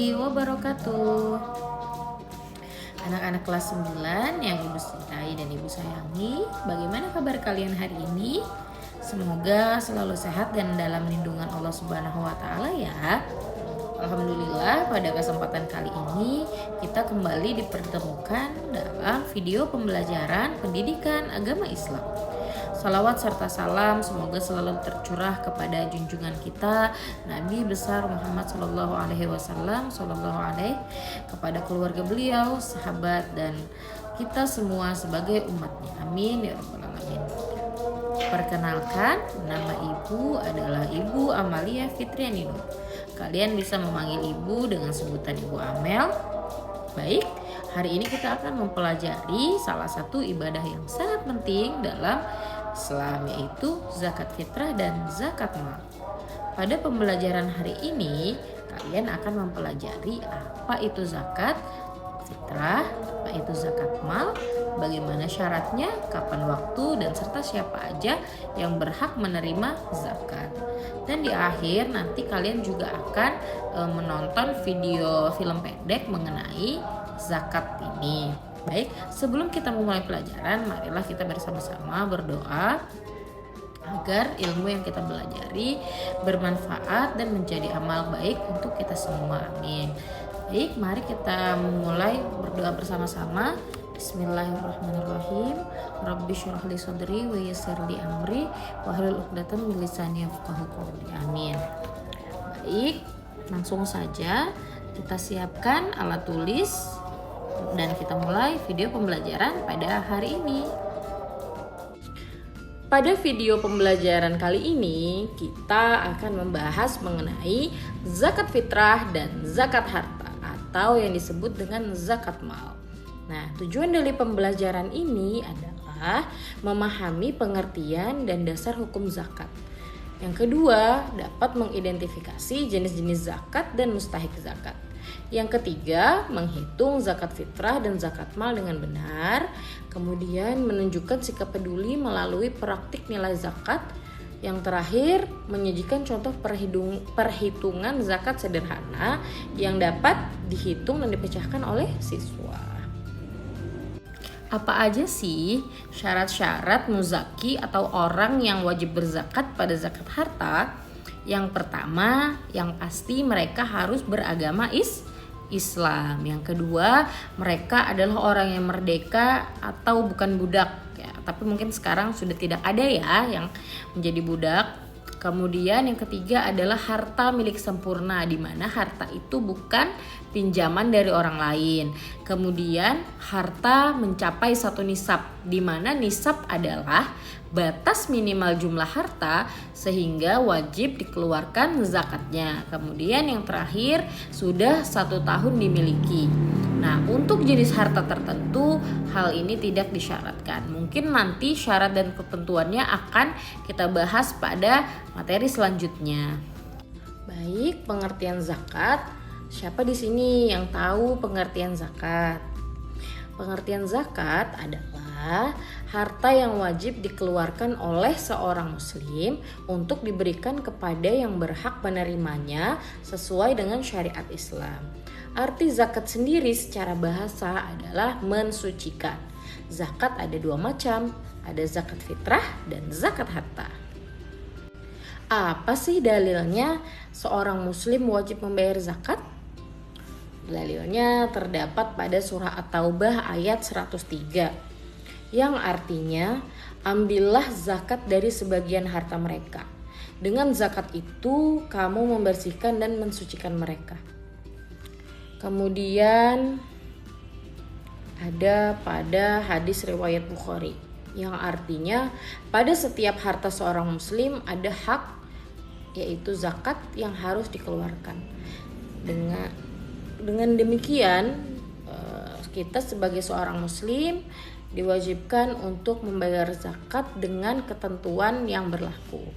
warahmatullahi wabarakatuh. Anak-anak kelas 9 yang Ibu cintai dan Ibu sayangi, bagaimana kabar kalian hari ini? Semoga selalu sehat dan dalam lindungan Allah Subhanahu wa taala ya. Alhamdulillah, pada kesempatan kali ini kita kembali dipertemukan dalam video pembelajaran pendidikan agama Islam. Salawat serta salam semoga selalu tercurah kepada junjungan kita Nabi besar Muhammad Sallallahu Alaihi Wasallam, kepada keluarga beliau, sahabat, dan kita semua sebagai umatnya. Amin ya rabbal alamin. Perkenalkan, nama ibu adalah Ibu Amalia Fitriani Nur. Kalian bisa memanggil ibu dengan sebutan Ibu Amel. Baik, hari ini kita akan mempelajari salah satu ibadah yang sangat penting dalam Islam, yaitu zakat fitrah dan zakat mal. Pada pembelajaran hari ini, kalian akan mempelajari apa itu zakat fitrah, apa itu zakat mal, bagaimana syaratnya, kapan waktu, dan serta siapa aja yang berhak menerima zakat. Dan di akhir nanti kalian juga akan menonton video film pendek mengenai zakat ini. Baik, sebelum kita memulai pelajaran, marilah kita bersama-sama berdoa agar ilmu yang kita pelajari bermanfaat dan menjadi amal baik untuk kita semua. Amin. Baik, mari kita mulai berdoa bersama-sama. Bismillahirrahmanirrahim. Rabbi syrah li sadri wa yassir li amri wahlul 'uqdatam min lisani yafqahu qawli. Amin. Baik, langsung saja kita siapkan alat tulis dan kita mulai video pembelajaran pada hari ini. Pada video pembelajaran kali ini kita akan membahas mengenai zakat fitrah dan zakat harta atau yang disebut dengan zakat mal. Nah, tujuan dari pembelajaran ini adalah memahami pengertian dan dasar hukum zakat. Yang kedua, dapat mengidentifikasi jenis-jenis zakat dan mustahik zakat. Yang ketiga, menghitung zakat fitrah dan zakat mal dengan benar. Kemudian menunjukkan sikap peduli melalui praktik nilai zakat. Yang terakhir, menyajikan contoh perhitungan zakat sederhana yang dapat dihitung dan dipecahkan oleh siswa. Apa aja sih syarat-syarat muzaki atau orang yang wajib berzakat pada zakat harta? Yang pertama, yang pasti mereka harus beragama Islam. Yang kedua, mereka adalah orang yang merdeka atau bukan budak ya, tapi mungkin sekarang sudah tidak ada ya yang menjadi budak. Kemudian yang ketiga adalah harta milik sempurna, di mana harta itu bukan pinjaman dari orang lain. Kemudian harta mencapai satu nisab, di mana nisab adalah batas minimal jumlah harta sehingga wajib dikeluarkan zakatnya. Kemudian yang terakhir sudah 1 tahun dimiliki. Nah, untuk jenis harta tertentu hal ini tidak disyaratkan. Mungkin nanti syarat dan ketentuannya akan kita bahas pada materi selanjutnya. Baik, pengertian zakat. Siapa di sini yang tahu pengertian zakat? Pengertian zakat adalah harta yang wajib dikeluarkan oleh seorang muslim untuk diberikan kepada yang berhak menerimanya sesuai dengan syariat Islam. Arti zakat sendiri secara bahasa adalah mensucikan. Zakat ada 2 macam, ada zakat fitrah dan zakat harta. Apa sih dalilnya seorang muslim wajib membayar zakat? Dalilnya terdapat pada surah At-Taubah ayat 103 yang artinya, ambillah zakat dari sebagian harta mereka. Dengan zakat itu kamu membersihkan dan mensucikan mereka. Kemudian ada pada hadis riwayat Bukhari yang artinya pada setiap harta seorang muslim ada hak, yaitu zakat yang harus dikeluarkan. Dengan demikian kita sebagai seorang muslim diwajibkan untuk membayar zakat dengan ketentuan yang berlaku.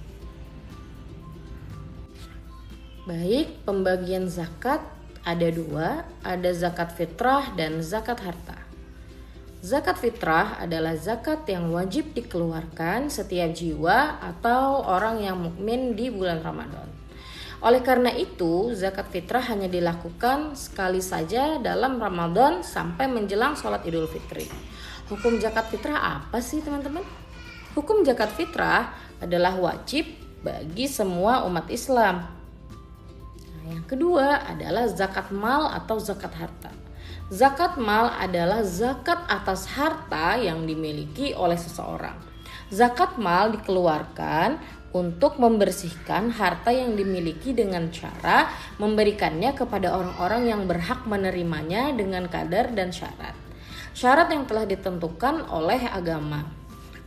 Baik, pembagian zakat ada 2, ada zakat fitrah dan zakat harta. Zakat fitrah adalah zakat yang wajib dikeluarkan setiap jiwa atau orang yang mukmin di bulan Ramadan. Oleh karena itu, zakat fitrah hanya dilakukan sekali saja dalam Ramadan sampai menjelang sholat Idul Fitri. Hukum zakat fitrah apa sih teman-teman? Hukum zakat fitrah adalah wajib bagi semua umat Islam. Nah, yang kedua adalah zakat mal atau zakat harta. Zakat mal adalah zakat atas harta yang dimiliki oleh seseorang. Zakat mal dikeluarkan untuk membersihkan harta yang dimiliki dengan cara memberikannya kepada orang-orang yang berhak menerimanya dengan kadar dan syarat. Syarat yang telah ditentukan oleh agama.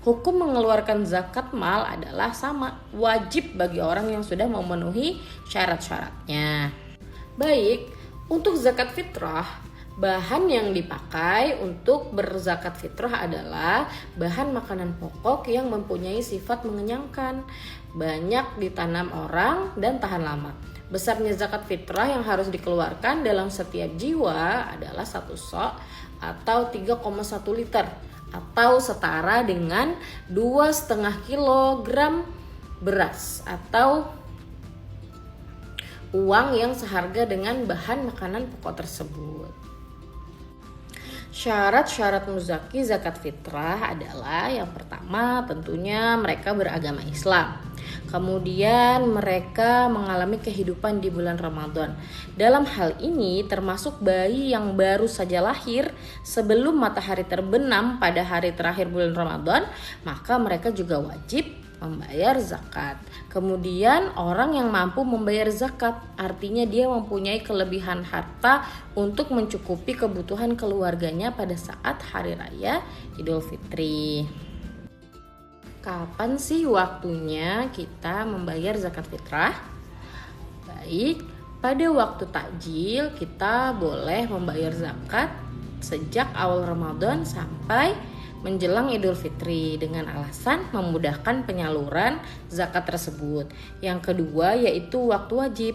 Hukum mengeluarkan zakat mal adalah sama, wajib bagi orang yang sudah memenuhi syarat-syaratnya. Baik, untuk zakat fitrah, bahan yang dipakai untuk berzakat fitrah adalah bahan makanan pokok yang mempunyai sifat mengenyangkan, banyak ditanam orang dan tahan lama. Besarnya zakat fitrah yang harus dikeluarkan dalam setiap jiwa adalah 1 sok atau 3,1 liter atau setara dengan 2,5 kilogram beras atau uang yang seharga dengan bahan makanan pokok tersebut. Syarat-syarat muzaki zakat fitrah adalah yang pertama tentunya mereka beragama Islam. Kemudian mereka mengalami kehidupan di bulan Ramadan. Dalam hal ini termasuk bayi yang baru saja lahir sebelum matahari terbenam pada hari terakhir bulan Ramadan, maka mereka juga wajib membayar zakat. Kemudian orang yang mampu membayar zakat, artinya dia mempunyai kelebihan harta untuk mencukupi kebutuhan keluarganya pada saat hari raya Idul Fitri. Kapan sih waktunya kita membayar zakat fitrah? Baik, pada waktu takjil kita boleh membayar zakat sejak awal Ramadan sampai menjelang Idul Fitri dengan alasan memudahkan penyaluran zakat tersebut. Yang kedua yaitu waktu wajib.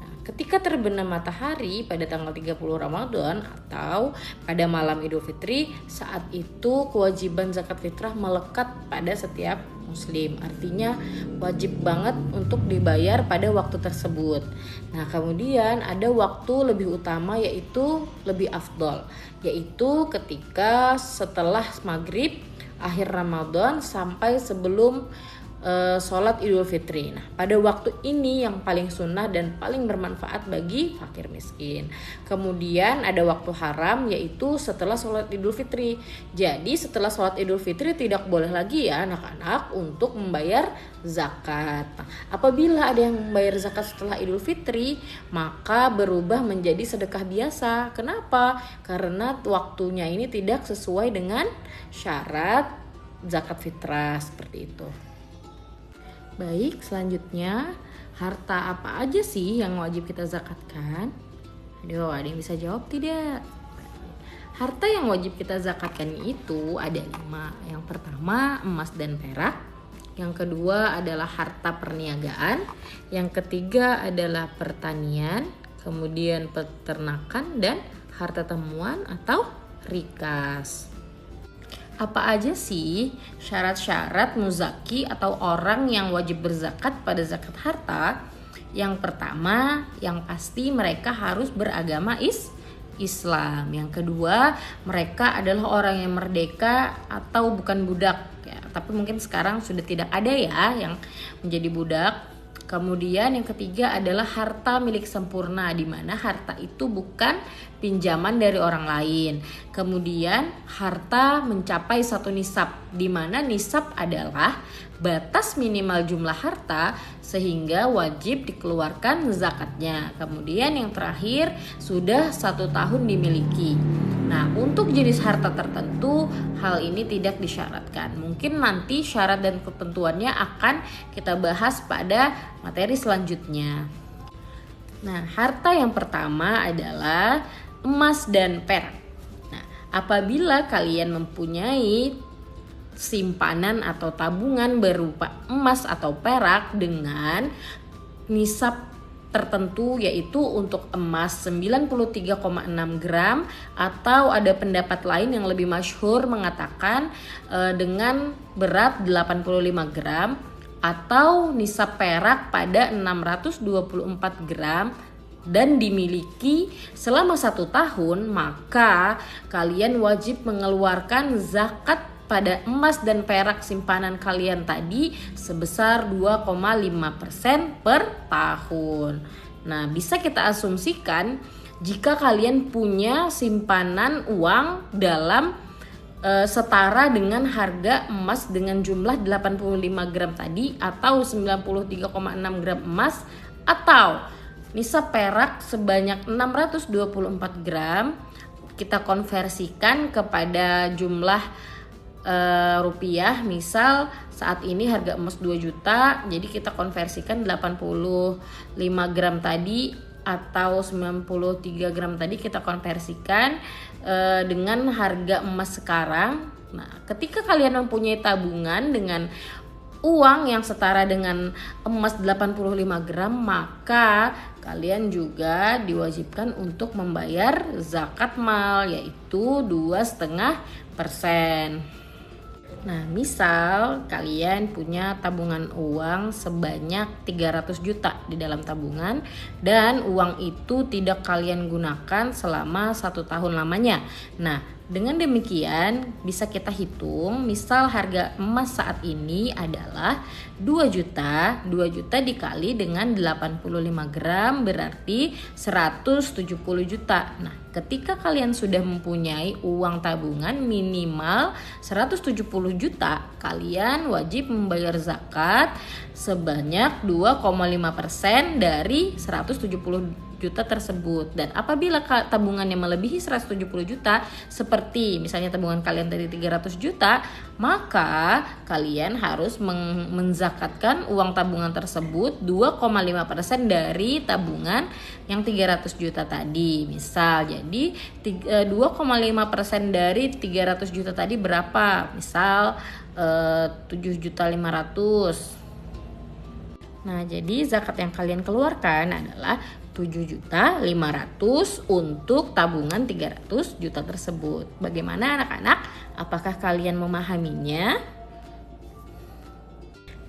Nah, ketika terbenam matahari pada tanggal 30 Ramadan atau pada malam Idul Fitri, saat itu kewajiban zakat fitrah melekat pada setiap muslim. Artinya wajib banget untuk dibayar pada waktu tersebut. Nah, kemudian ada waktu lebih utama yaitu lebih afdol, yaitu ketika setelah maghrib akhir Ramadan sampai sebelum sholat Idul Fitri. Nah, pada waktu ini yang paling sunnah dan paling bermanfaat bagi fakir miskin. Kemudian ada waktu haram yaitu setelah sholat Idul Fitri. Jadi setelah sholat Idul Fitri tidak boleh lagi ya anak-anak untuk membayar zakat. Nah, apabila ada yang membayar zakat setelah Idul Fitri, maka berubah menjadi sedekah biasa. Kenapa? Karena waktunya ini tidak sesuai dengan syarat zakat fitrah seperti itu. Baik, selanjutnya harta apa aja sih yang wajib kita zakatkan? Aduh, ada yang bisa jawab tidak? Harta yang wajib kita zakatkan itu ada 5. Yang pertama emas dan perak. Yang kedua adalah harta perniagaan. Yang ketiga adalah pertanian. Kemudian peternakan dan harta temuan atau rikas. Apa aja sih syarat-syarat muzaki atau orang yang wajib berzakat pada zakat harta? Yang pertama, yang pasti mereka harus beragama Islam. Yang kedua, mereka adalah orang yang merdeka atau bukan budak ya. Tapi mungkin sekarang sudah tidak ada ya yang menjadi budak. Kemudian yang ketiga adalah harta milik sempurna, di mana harta itu bukan pinjaman dari orang lain. Kemudian harta mencapai 1 nisab, di mana nisab adalah batas minimal jumlah harta sehingga wajib dikeluarkan zakatnya. Kemudian yang terakhir sudah 1 tahun dimiliki. Nah, untuk jenis harta tertentu hal ini tidak disyaratkan. Mungkin nanti syarat dan ketentuannya akan kita bahas pada materi selanjutnya. Nah, harta yang pertama adalah emas dan perak. Nah, apabila kalian mempunyai simpanan atau tabungan berupa emas atau perak dengan nisab tertentu, yaitu untuk emas 93,6 gram atau ada pendapat lain yang lebih masyhur mengatakan dengan berat 85 gram, atau nisab perak pada 624 gram dan dimiliki selama 1 tahun, maka kalian wajib mengeluarkan zakat pada emas dan perak simpanan kalian tadi sebesar 2,5% per tahun. Nah, bisa kita asumsikan jika kalian punya simpanan uang dalam setara dengan harga emas dengan jumlah 85 gram tadi atau 93,6 gram emas, atau nisab perak sebanyak 624 gram, kita konversikan kepada jumlah rupiah. Misal saat ini harga emas 2 juta, jadi kita konversikan 85 gram tadi atau 93 gram tadi kita konversikan dengan harga emas sekarang. Nah, ketika kalian mempunyai tabungan dengan uang yang setara dengan emas 85 gram, maka kalian juga diwajibkan untuk membayar zakat mal, yaitu 2,5%. Nah, misal kalian punya tabungan uang sebanyak 300 juta di dalam tabungan dan uang itu tidak kalian gunakan selama 1 tahun lamanya. Nah, dengan demikian bisa kita hitung, misal harga emas saat ini adalah 2 juta. 2 juta dikali dengan 85 gram berarti 170 juta. Nah, ketika kalian sudah mempunyai uang tabungan minimal 170 juta, kalian wajib membayar zakat sebanyak 2,5% dari 170 juta tersebut. Dan apabila tabungannya melebihi 170 juta, seperti misalnya tabungan kalian tadi 300 juta, maka kalian harus menzakatkan uang tabungan tersebut 2,5% dari tabungan yang 300 juta tadi. Misal, jadi 2,5% dari 300 juta tadi berapa? Misal 7.500.000. Nah, jadi zakat yang kalian keluarkan adalah 7.500.000 untuk tabungan 300 juta tersebut. Bagaimana anak-anak? Apakah kalian memahaminya?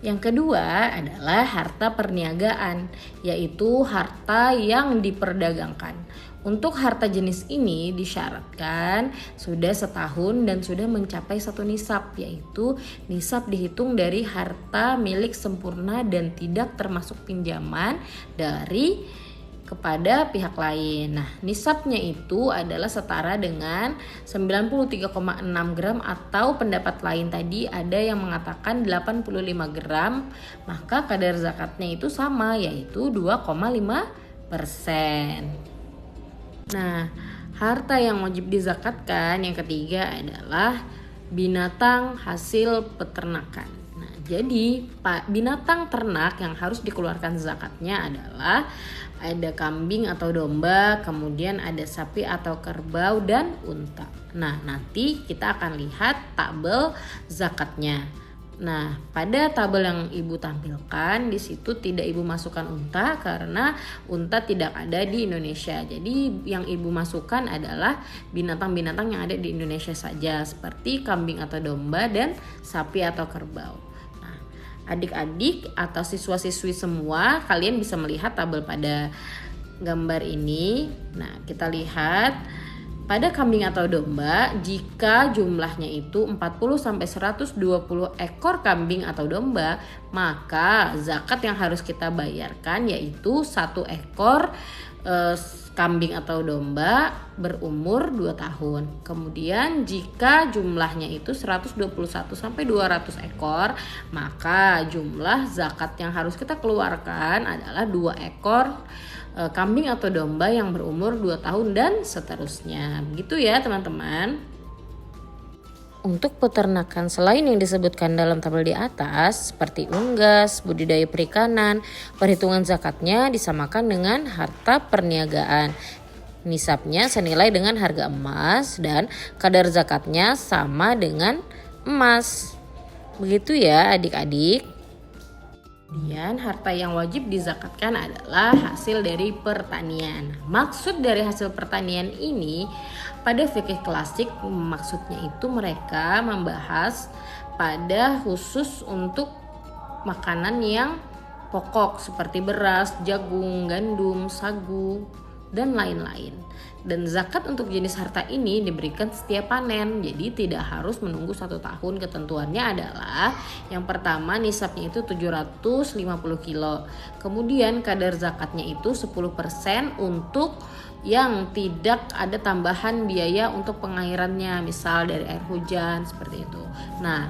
Yang kedua adalah harta perniagaan, yaitu harta yang diperdagangkan. Untuk harta jenis ini disyaratkan sudah setahun dan sudah mencapai 1 nisab, yaitu nisab dihitung dari harta milik sempurna dan tidak termasuk pinjaman dari kepada pihak lain. Nah, nisabnya itu adalah setara dengan 93,6 gram atau pendapat lain tadi ada yang mengatakan 85 gram, maka kadar zakatnya itu sama, yaitu 2,5%. Nah, harta yang wajib dizakatkan yang ketiga adalah binatang hasil peternakan. Nah, jadi binatang ternak yang harus dikeluarkan zakatnya adalah ada kambing atau domba, kemudian ada sapi atau kerbau dan unta. Nah, nanti kita akan lihat tabel zakatnya. Nah, pada tabel yang ibu tampilkan di situ tidak ibu masukkan unta karena unta tidak ada di Indonesia. Jadi yang ibu masukkan adalah binatang-binatang yang ada di Indonesia saja, seperti kambing atau domba dan sapi atau kerbau. Nah, adik-adik atau siswa-siswi semua, kalian bisa melihat tabel pada gambar ini. Nah, kita lihat pada kambing atau domba, jika jumlahnya itu 40-120 ekor kambing atau domba, maka zakat yang harus kita bayarkan yaitu 1 ekor kambing atau domba berumur 2 tahun. Kemudian jika jumlahnya itu 121-200 ekor, maka jumlah zakat yang harus kita keluarkan adalah 2 ekor kambing atau domba yang berumur 2 tahun dan seterusnya. Begitu ya teman-teman. Untuk peternakan selain yang disebutkan dalam tabel di atas seperti unggas, budidaya perikanan, perhitungan zakatnya disamakan dengan harta perniagaan. Nisabnya senilai dengan harga emas dan kadar zakatnya sama dengan emas. Begitu ya adik-adik. Kemudian harta yang wajib dizakatkan adalah hasil dari pertanian. Maksud dari hasil pertanian ini pada fikih klasik maksudnya itu mereka membahas pada khusus untuk makanan yang pokok seperti beras, jagung, gandum, sagu, dan lain-lain. Dan zakat untuk jenis harta ini diberikan setiap panen, jadi tidak harus menunggu 1 tahun. Ketentuannya adalah yang pertama nisabnya itu 750 kilo. Kemudian kadar zakatnya itu 10% untuk yang tidak ada tambahan biaya untuk pengairannya, misal dari air hujan seperti itu. Nah,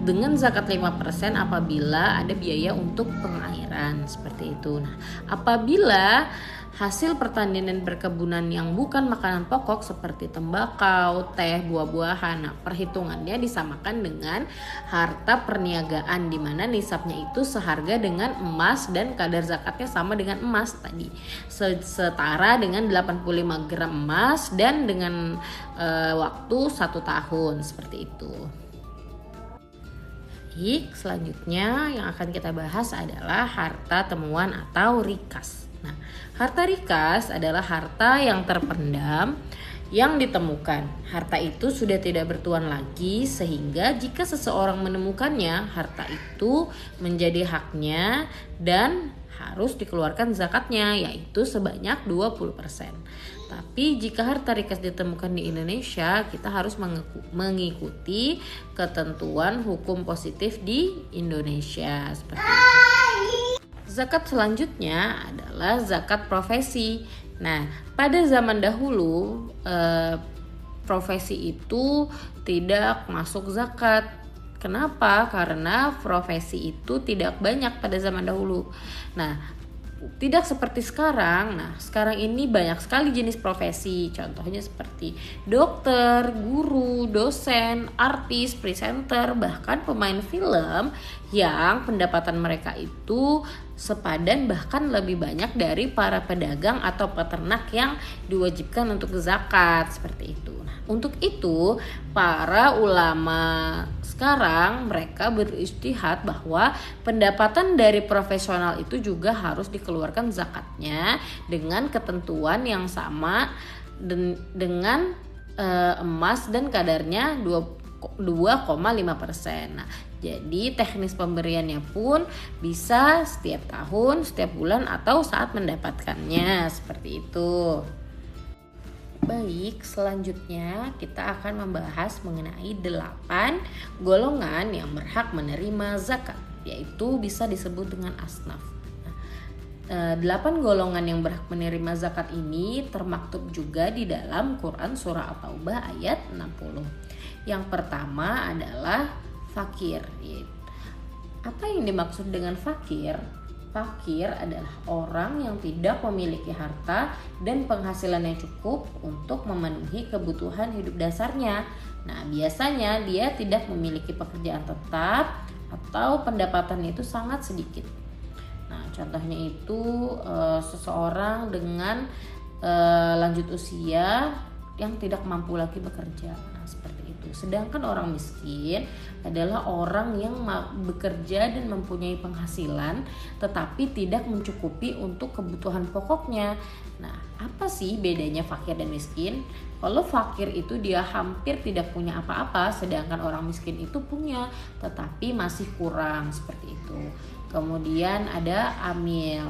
dengan zakat 5% apabila ada biaya untuk pengairan seperti itu. Nah, apabila hasil pertanian dan perkebunan yang bukan makanan pokok seperti tembakau, teh, buah-buahan, nah, perhitungannya disamakan dengan harta perniagaan di mana nisabnya itu seharga dengan emas dan kadar zakatnya sama dengan emas tadi, setara dengan 85 gram emas dan dengan waktu 1 tahun seperti itu. Baik, selanjutnya yang akan kita bahas adalah harta temuan atau rikas. Nah, harta rikas adalah harta yang terpendam yang ditemukan. Harta itu sudah tidak bertuan lagi sehingga jika seseorang menemukannya, harta itu menjadi haknya dan harus dikeluarkan zakatnya, yaitu sebanyak 20%. Tapi jika harta rikas ditemukan di Indonesia, kita harus mengikuti ketentuan hukum positif di Indonesia seperti itu. Zakat selanjutnya adalah zakat profesi. Nah, pada zaman dahulu profesi itu tidak masuk zakat. Kenapa? Karena profesi itu tidak banyak pada zaman dahulu. Nah, tidak seperti sekarang. Nah, sekarang ini banyak sekali jenis profesi. Contohnya seperti dokter, guru, dosen, artis, presenter, bahkan pemain film yang pendapatan mereka itu sepadan bahkan lebih banyak dari para pedagang atau peternak yang diwajibkan untuk zakat seperti itu. Nah, untuk itu para ulama sekarang mereka beristihad bahwa pendapatan dari profesional itu juga harus dikeluarkan zakatnya dengan ketentuan yang sama dengan emas dan kadarnya 2,5%. Nah, jadi teknis pemberiannya pun bisa setiap tahun, setiap bulan, atau saat mendapatkannya seperti itu. Baik, selanjutnya kita akan membahas mengenai 8 golongan yang berhak menerima zakat, yaitu bisa disebut dengan asnaf. 8 golongan yang berhak menerima zakat ini termaktub juga di dalam Quran Surah At-Taubah ayat 60. Yang pertama adalah fakir. Apa yang dimaksud dengan fakir? Fakir adalah orang yang tidak memiliki harta dan penghasilan yang cukup untuk memenuhi kebutuhan hidup dasarnya. Nah, biasanya dia tidak memiliki pekerjaan tetap atau pendapatannya itu sangat sedikit. Nah, contohnya itu seseorang dengan lanjut usia yang tidak mampu lagi bekerja. Nah, seperti itu. Sedangkan orang miskin adalah orang yang bekerja dan mempunyai penghasilan tetapi tidak mencukupi untuk kebutuhan pokoknya. Nah, apa sih bedanya fakir dan miskin? Kalau fakir itu dia hampir tidak punya apa-apa, sedangkan orang miskin itu punya tetapi masih kurang seperti itu. Kemudian ada amil.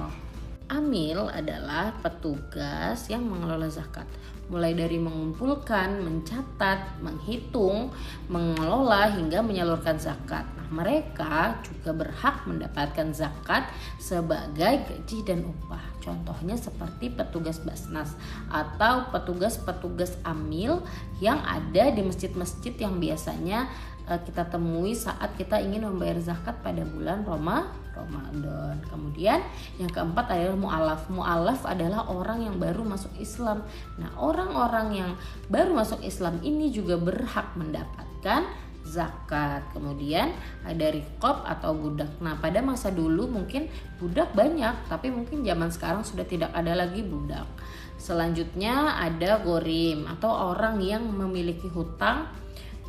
Amil adalah petugas yang mengelola zakat, mulai dari mengumpulkan, mencatat, menghitung, mengelola hingga menyalurkan zakat. Nah, mereka juga berhak mendapatkan zakat sebagai gaji dan upah. Contohnya seperti petugas Basnas atau petugas-petugas amil yang ada di masjid-masjid yang biasanya kita temui saat kita ingin membayar zakat pada bulan Ramadan. Kemudian yang keempat adalah mu'alaf. Mu'alaf adalah orang yang baru masuk Islam. Nah, orang-orang yang baru masuk Islam ini juga berhak mendapatkan zakat. Kemudian ada riqab atau budak. Nah, pada masa dulu mungkin budak banyak, tapi mungkin zaman sekarang sudah tidak ada lagi budak. Selanjutnya ada gorim atau orang yang memiliki hutang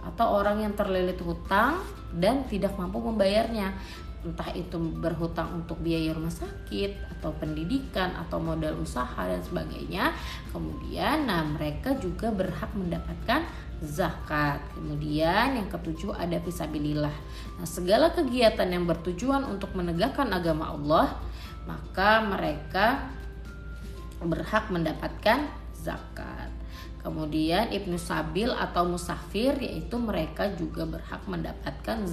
atau orang yang terlilit hutang dan tidak mampu membayarnya. Entah itu berhutang untuk biaya rumah sakit atau pendidikan atau modal usaha dan sebagainya. Kemudian mereka juga berhak mendapatkan zakat. Kemudian yang ketujuh ada fisabilillah. Nah, segala kegiatan yang bertujuan untuk menegakkan agama Allah, maka mereka berhak mendapatkan zakat. Kemudian Ibnu Sabil atau musafir, yaitu mereka juga berhak mendapatkan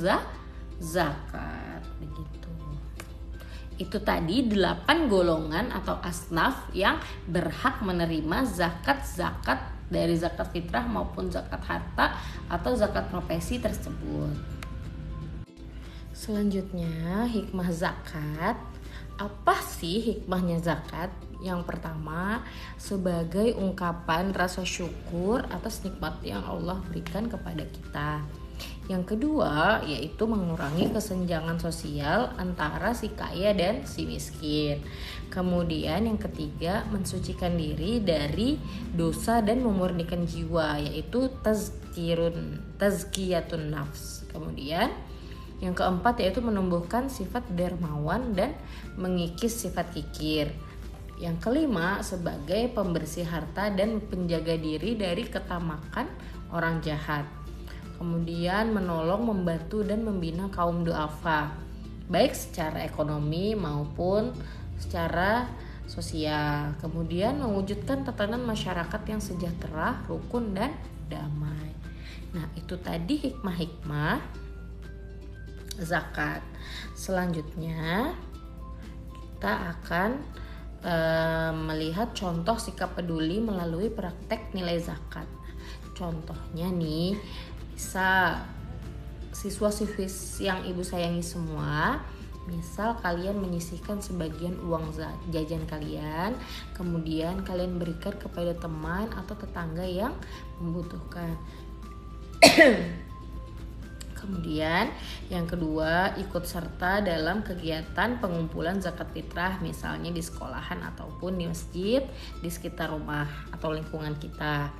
zakat. Begitu. Itu tadi 8 golongan atau asnaf yang berhak menerima zakat dari zakat fitrah maupun zakat harta atau zakat profesi tersebut. Selanjutnya, hikmah zakat. Apa sih hikmahnya zakat? Yang pertama, sebagai ungkapan rasa syukur atas nikmat yang Allah berikan kepada kita. Yang kedua, yaitu mengurangi kesenjangan sosial antara si kaya dan si miskin. Kemudian yang ketiga, mensucikan diri dari dosa dan memurnikan jiwa, yaitu tazkiyatun nafs. Kemudian yang keempat, yaitu menumbuhkan sifat dermawan dan mengikis sifat kikir. Yang kelima, sebagai pembersih harta dan penjaga diri dari ketamakan orang jahat. Kemudian menolong, membantu, dan membina kaum du'afa, baik secara ekonomi maupun secara sosial. Kemudian mewujudkan tatanan masyarakat yang sejahtera, rukun, dan damai. Nah, itu tadi hikmah-hikmah zakat. Selanjutnya kita akan melihat contoh sikap peduli melalui praktek nilai zakat. Contohnya nih, bisa siswa-siswi yang ibu sayangi semua, misal kalian menyisihkan sebagian uang jajan kalian, kemudian kalian berikan kepada teman atau tetangga yang membutuhkan. Kemudian yang kedua, ikut serta dalam kegiatan pengumpulan zakat fitrah, misalnya di sekolahan ataupun di masjid di sekitar rumah atau lingkungan kita.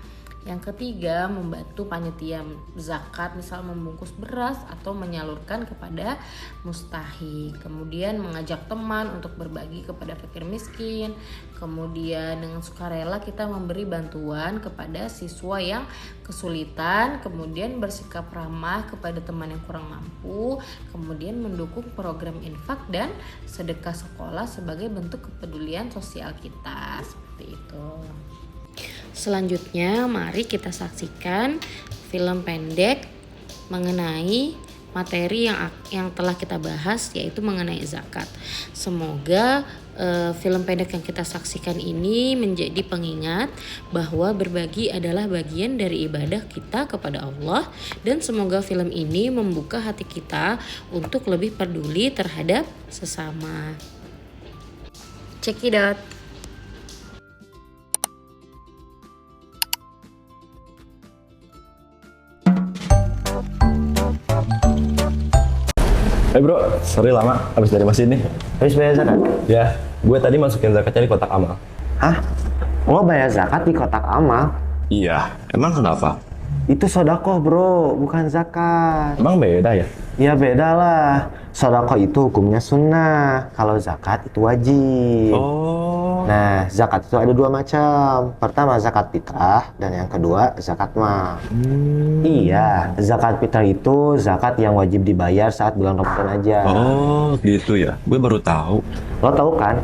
Yang ketiga, membantu panitia zakat, misal membungkus beras atau menyalurkan kepada mustahik. Kemudian mengajak teman untuk berbagi kepada fakir miskin. Kemudian dengan sukarela kita memberi bantuan kepada siswa yang kesulitan. Kemudian bersikap ramah kepada teman yang kurang mampu. Kemudian mendukung program infak dan sedekah sekolah sebagai bentuk kepedulian sosial kita. Seperti itu. Selanjutnya, mari kita saksikan film pendek mengenai materi yang telah kita bahas, yaitu mengenai zakat. Semoga film pendek yang kita saksikan ini menjadi pengingat bahwa berbagi adalah bagian dari ibadah kita kepada Allah, dan semoga film ini membuka hati kita untuk lebih peduli terhadap sesama. Check it out. Hey bro, sorry lama habis dari masjid nih. Habis bayar zakat? Ya, gue tadi masukin zakatnya di kotak amal. Hah? Lo bayar zakat di kotak amal? Iya, emang kenapa? Itu sodakoh bro, bukan zakat. Emang beda ya? Ya beda lah. Sodakoh itu hukumnya sunnah, kalau zakat itu wajib. Oh. Nah, zakat itu ada dua macam. Pertama zakat fitrah, dan yang kedua zakat mal. Iya, zakat fitrah itu zakat yang wajib dibayar saat bulan Ramadan aja. Oh, gitu ya. Gue baru tahu. Lo tahu kan,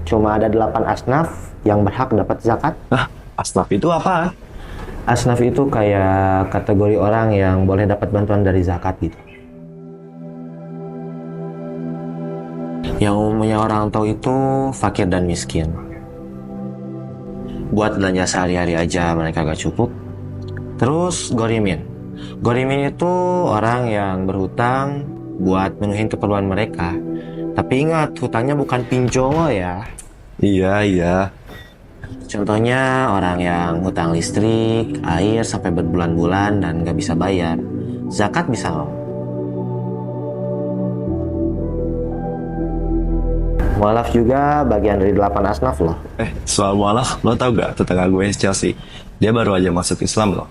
cuma ada 8 asnaf yang berhak dapat zakat. Ah, asnaf itu apa? Asnaf itu kayak kategori orang yang boleh dapat bantuan dari zakat gitu. Yang umumnya orang tahu itu fakir dan miskin. Buat belanja sehari-hari aja mereka gak cukup. Terus gorimin. Gorimin itu orang yang berhutang buat menuhin keperluan mereka. Tapi ingat, hutangnya bukan pinjol ya. Iya. Contohnya orang yang hutang listrik, air sampai berbulan-bulan dan gak bisa bayar. Zakat bisa loh. Mualaf juga bagian dari 8 asnaf loh. Soal mualaf, lo tau gak tetangga gue Chelsea? Dia baru aja masuk Islam loh.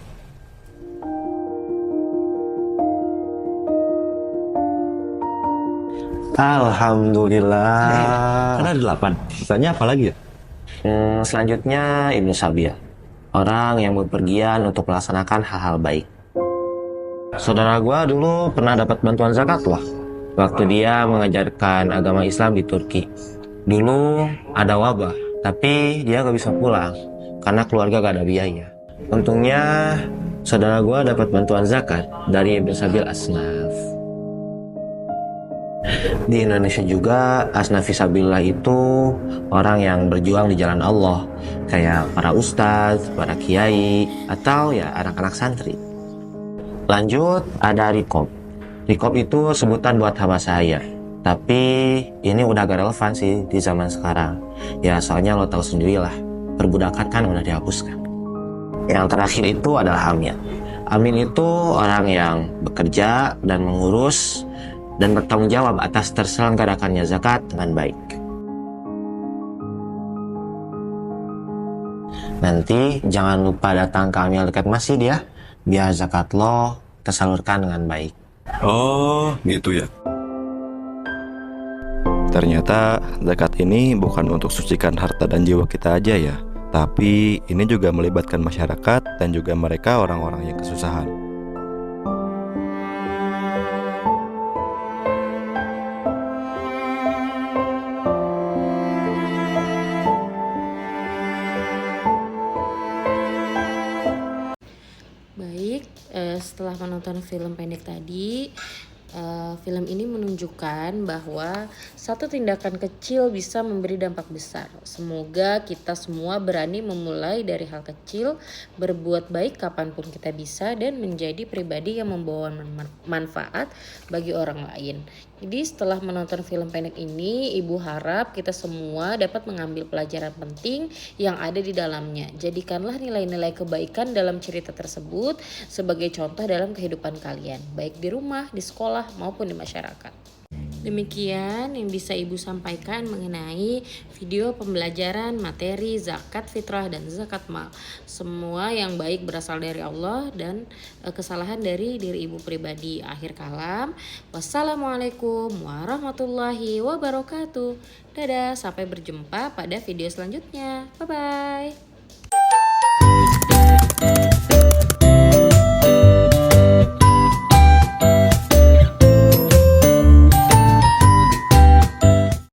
Alhamdulillah. Kan ada 8. Sisanya apa lagi ya? Selanjutnya Ibnu Sabil. orang yang berpergian untuk melaksanakan hal-hal baik. Saudara gue dulu pernah dapat bantuan zakat loh, waktu dia mengajarkan agama Islam di Turki. Dulu ada wabah, tapi dia gak bisa pulang karena keluarga gak ada biaya. Untungnya saudara gue dapat bantuan zakat dari Ibn Sabil Asnaf. Di Indonesia juga Asnaf Fisabilillah itu orang yang berjuang di jalan Allah, kayak para ustadz, para kiai, atau ya anak-anak santri. Lanjut ada Rikob. Rikob itu sebutan buat hamba saya, tapi ini udah gak relevan sih di zaman sekarang. Ya soalnya lo tahu sendirilah, perbudakan kan udah dihapuskan. Yang terakhir itu adalah Amin. Amin itu orang yang bekerja dan mengurus dan bertanggung jawab atas terselenggarakannya zakat dengan baik. Nanti jangan lupa datang ke Amil dekat masjid ya, biar zakat lo tersalurkan dengan baik. Oh, gitu ya. Ternyata zakat ini bukan untuk sucikan harta dan jiwa kita aja ya, tapi ini juga melibatkan masyarakat dan juga mereka orang-orang yang kesusahan. Baik, setelah menonton film pendek tadi, film ini menunjukkan bahwa satu tindakan kecil bisa memberi dampak besar. Semoga kita semua berani memulai dari hal kecil, berbuat baik kapanpun kita bisa, dan menjadi pribadi yang membawa manfaat bagi orang lain. Jadi setelah menonton film pendek ini, Ibu harap kita semua dapat mengambil pelajaran penting yang ada di dalamnya. Jadikanlah nilai-nilai kebaikan dalam cerita tersebut sebagai contoh dalam kehidupan kalian, baik di rumah, di sekolah, maupun di masyarakat. Demikian yang bisa Ibu sampaikan mengenai video pembelajaran materi zakat fitrah dan zakat mal. Semua yang baik berasal dari Allah dan kesalahan dari diri Ibu pribadi. Akhir kalam, wassalamualaikum warahmatullahi wabarakatuh. Dadah, sampai berjumpa pada video selanjutnya. Bye-bye.